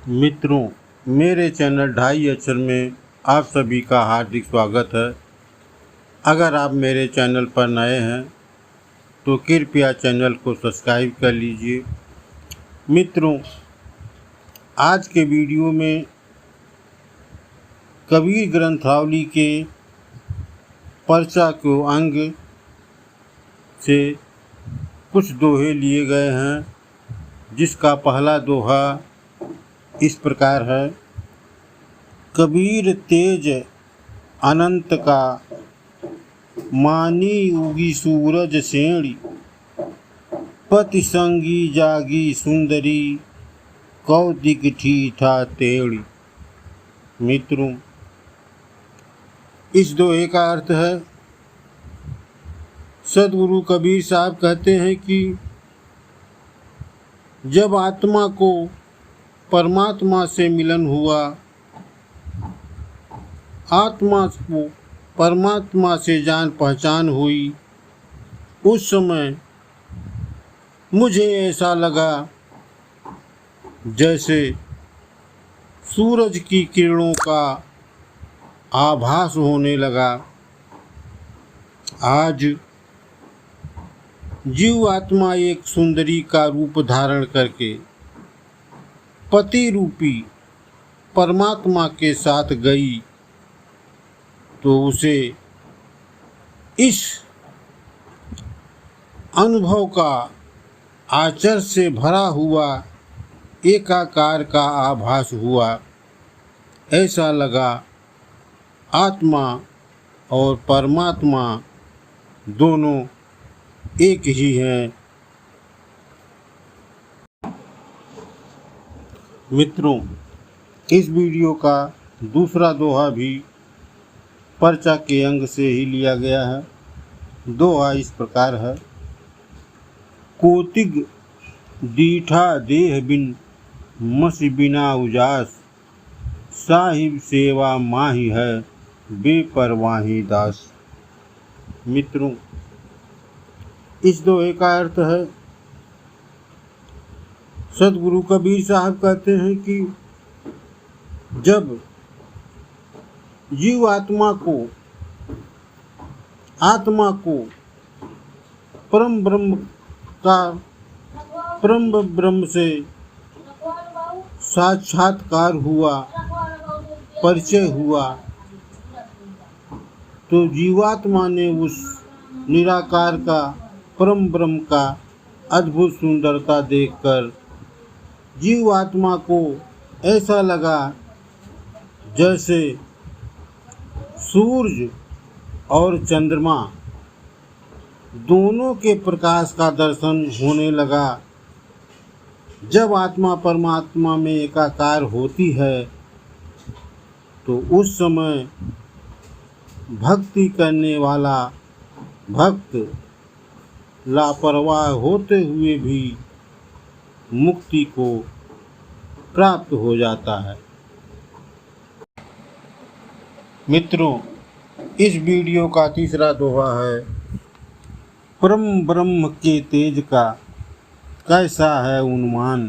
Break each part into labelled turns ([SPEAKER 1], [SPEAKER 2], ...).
[SPEAKER 1] मित्रों, मेरे चैनल ढाई अक्षर में आप सभी का हार्दिक स्वागत है। अगर आप मेरे चैनल पर नए हैं तो कृपया चैनल को सब्सक्राइब कर लीजिए। मित्रों, आज के वीडियो में कबीर ग्रंथावली के पर्चा के अंग से कुछ दोहे लिए गए हैं, जिसका पहला दोहा इस प्रकार है। कबीर तेज अनंत का, मानी उगी सूरज सेणी, पति संगी जागी सुंदरी, कौतिक ठीठा तेड़ी। मित्रों, इस दोहे का अर्थ है, सदगुरु कबीर साहब कहते हैं कि जब आत्मा को परमात्मा से मिलन हुआ, आत्मा को परमात्मा से जान पहचान हुई, उस समय मुझे ऐसा लगा जैसे सूरज की किरणों का आभास होने लगा। आज जीव आत्मा एक सुंदरी का रूप धारण करके पति रूपी परमात्मा के साथ गई, तो उसे इस अनुभव का आचर से भरा हुआ एकाकार का आभास हुआ। ऐसा लगा आत्मा और परमात्मा दोनों एक ही हैं। मित्रों, इस वीडियो का दूसरा दोहा भी पर्चा के अंग से ही लिया गया है। दोहा इस प्रकार है। कोतिक दीठा देह बिन, मस बिना उजास, साहिब सेवा माही है, बेपरवाही दास। मित्रों, इस दोहे का अर्थ है, सदगुरु कबीर साहब कहते हैं कि जब जीव आत्मा को परम ब्रह्म से साक्षात्कार हुआ, परिचय हुआ, तो जीवात्मा ने उस निराकार का, परम ब्रह्म का अद्भुत सुंदरता देखकर जीव आत्मा को ऐसा लगा जैसे सूरज और चंद्रमा दोनों के प्रकाश का दर्शन होने लगा। जब आत्मा परमात्मा में एकाकार होती है तो उस समय भक्ति करने वाला भक्त लापरवाह होते हुए भी मुक्ति को प्राप्त हो जाता है। मित्रों, इस वीडियो का तीसरा दोहा है। परम ब्रह्म के तेज का, कैसा है उन्मान,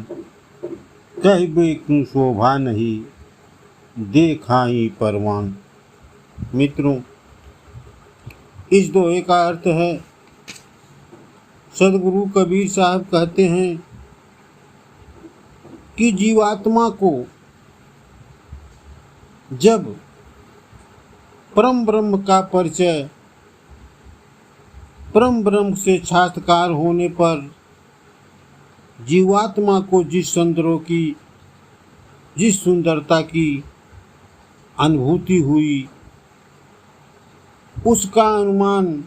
[SPEAKER 1] कहबे क्यों शोभा नहीं, देखा ही परवान। मित्रों, इस दोहे का अर्थ है, सदगुरु कबीर साहब कहते हैं कि जीवात्मा को जब परम ब्रह्म का परिचय, परम ब्रह्म से साक्षात्कार होने पर जीवात्मा को जिस सुंदरता की अनुभूति हुई, उसका अनुमान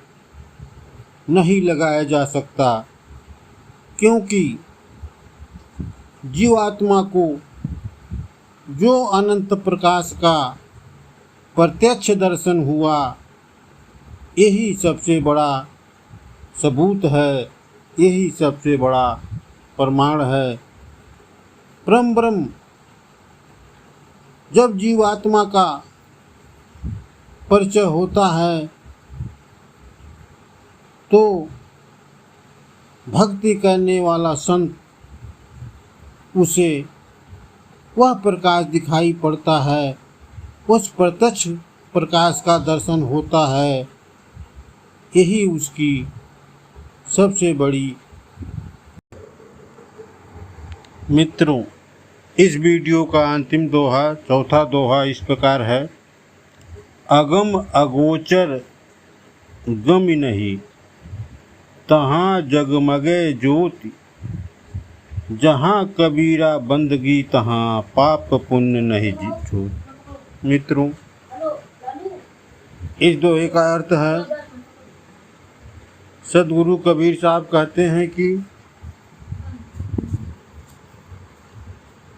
[SPEAKER 1] नहीं लगाया जा सकता, क्योंकि जीवात्मा को जो अनंत प्रकाश का प्रत्यक्ष दर्शन हुआ, यही सबसे बड़ा सबूत है, यही सबसे बड़ा प्रमाण है। परम ब्रह्म जब जीवात्मा का परिचय होता है तो भक्ति करने वाला संत उसे वह प्रकाश दिखाई पड़ता है, उस प्रत्यक्ष प्रकाश का दर्शन होता है। यही उसकी सबसे बड़ी। मित्रों, इस वीडियो का अंतिम दोहा, चौथा दोहा इस प्रकार है। अगम अगोचर गम नहीं, तहाँ जगमगे ज्योति, जहाँ कबीरा बंदगी तहाँ पाप पुण्य नहीं जोत। मित्रों, इस दोहे का अर्थ है, सदगुरु कबीर साहब कहते हैं कि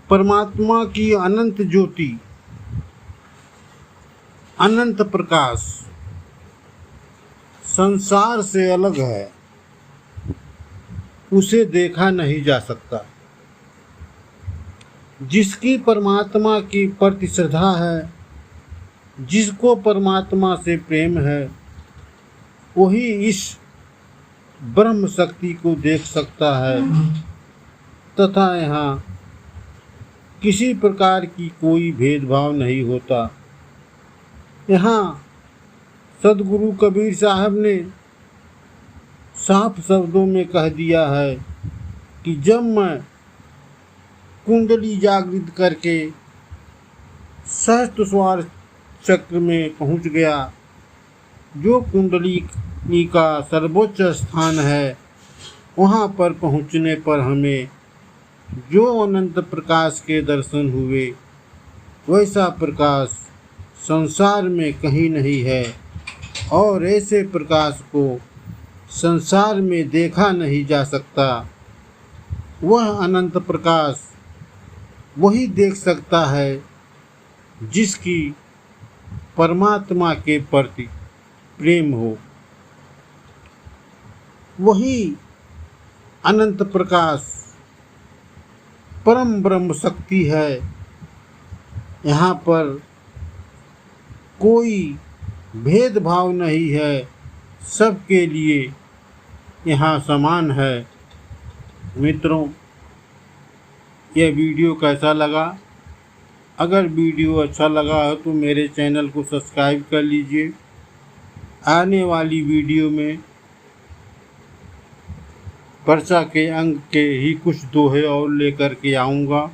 [SPEAKER 1] परमात्मा की अनंत ज्योति, अनंत प्रकाश संसार से अलग है, उसे देखा नहीं जा सकता। जिसकी परमात्मा की प्रति श्रद्धा है, जिसको परमात्मा से प्रेम है, वही इस ब्रह्म शक्ति को देख सकता है तथा यहाँ किसी प्रकार की कोई भेदभाव नहीं होता। यहाँ सदगुरु कबीर साहब ने साफ शब्दों में कह दिया है कि जब मैं कुंडली जागृत करके सहस्त्र चक्र में पहुँच गया, जो कुंडली का सर्वोच्च स्थान है, वहाँ पर पहुँचने पर हमें जो अनंत प्रकाश के दर्शन हुए, वैसा प्रकाश संसार में कहीं नहीं है और ऐसे प्रकाश को संसार में देखा नहीं जा सकता। वह अनंत प्रकाश वही देख सकता है जिसकी परमात्मा के प्रति प्रेम हो। वही अनंत प्रकाश परम ब्रह्म शक्ति है। यहाँ पर कोई भेदभाव नहीं है, सबके लिए यहाँ समान है। मित्रों, यह वीडियो कैसा लगा? अगर वीडियो अच्छा लगा हो तो मेरे चैनल को सब्सक्राइब कर लीजिए। आने वाली वीडियो में वर्षा के अंग के ही कुछ दोहे और लेकर के आऊँगा।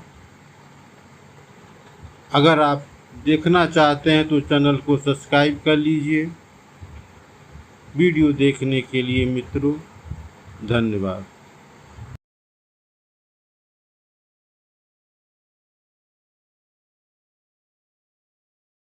[SPEAKER 1] अगर आप देखना चाहते हैं तो चैनल को सब्सक्राइब कर लीजिए। वीडियो देखने के लिए मित्रों धन्यवाद।